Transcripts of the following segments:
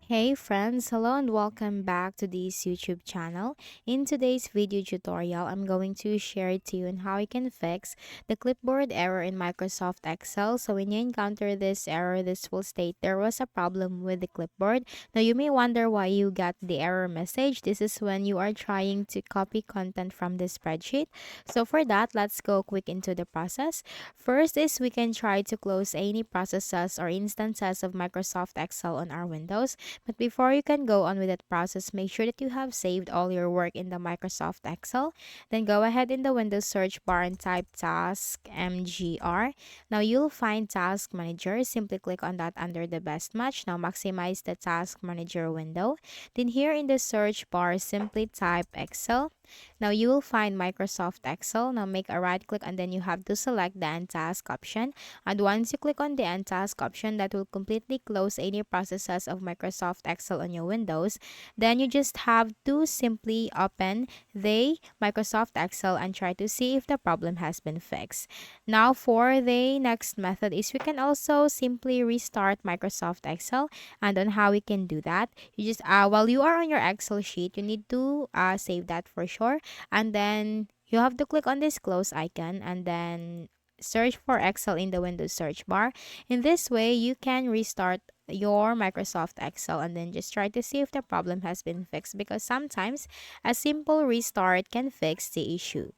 Hey friends, hello and welcome back to this YouTube channel. In today's video tutorial, I'm going to share to you on how you can fix the clipboard error in Microsoft Excel. So when you encounter this error, this will state there was a problem with the clipboard. Now you may wonder why you got the error message. This is when you are trying to copy content from the spreadsheet. So for that, let's go quick into the process. First is we can try to close any processes or instances of Microsoft Excel on our Windows. But before you can go on with that process, make sure that you have saved all your work in the Microsoft Excel. Then go ahead in the Windows search bar and type Task MGR. Now you'll find Task Manager. Simply click on that under the best match. Now maximize the Task Manager window. Then here in the search bar, simply type Excel. Now you will find Microsoft Excel. Now make a right click and then you have to select the End Task option. And once you click on the End Task option, that will completely close any processes of Microsoft Excel on your Windows. Then you just have to simply open the Microsoft Excel and try to see if the problem has been fixed. Now for the next method is we can also simply restart Microsoft Excel. And on how we can do that, you just while you are on your Excel sheet, you need to save that for sure. And then you have to click on this close icon and then search for Excel in the Windows search bar. In this way, you can restart your Microsoft Excel and then just try to see if the problem has been fixed, because sometimes a simple restart can fix the issue.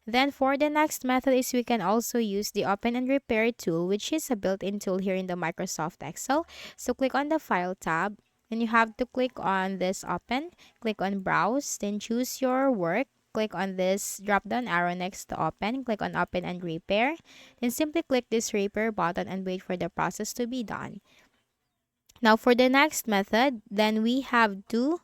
Then for the next method is we can also use the Open and Repair tool, which is a built-in tool here in the Microsoft Excel. So click on the File tab and you have to click on this Open, click on Browse, then choose your work. Click on this drop down arrow next to Open, click on Open and Repair. Then simply click this Repair button and wait for the process to be done. Now for the next method, then we have to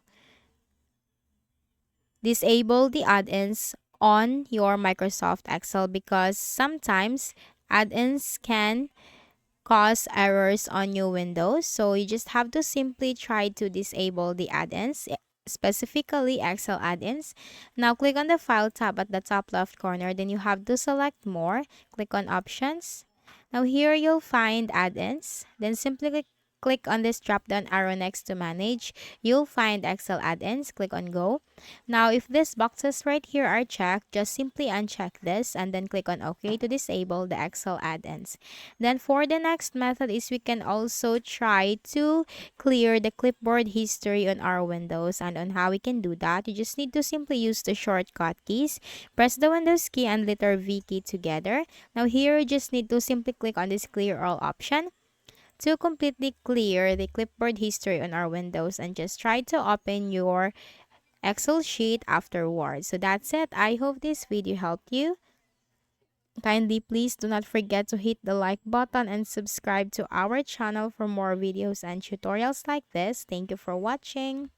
disable the add-ins on your Microsoft Excel, because sometimes add-ins can cause errors on your Windows. So you just have to simply try to disable the add-ins, specifically Excel add-ins. Now click on the File tab at the top left corner. Then you have to select More. Click on Options. Now here you'll find add-ins. Then simply click on this drop-down arrow next to Manage. You'll find Excel add-ins. Click on Go. Now, if these boxes right here are checked, just simply uncheck this and then click on OK to disable the Excel add-ins. Then for the next method is we can also try to clear the clipboard history on our Windows. And on how we can do that, you just need to simply use the shortcut keys. Press the Windows key and letter V key together. Now here, you just need to simply click on this Clear All option to completely clear the clipboard history on our Windows, and just try to open your Excel sheet afterwards. So that's it. I hope this video helped you. Kindly please do not forget to hit the like button and subscribe to our channel for more videos and tutorials like this. Thank you for watching.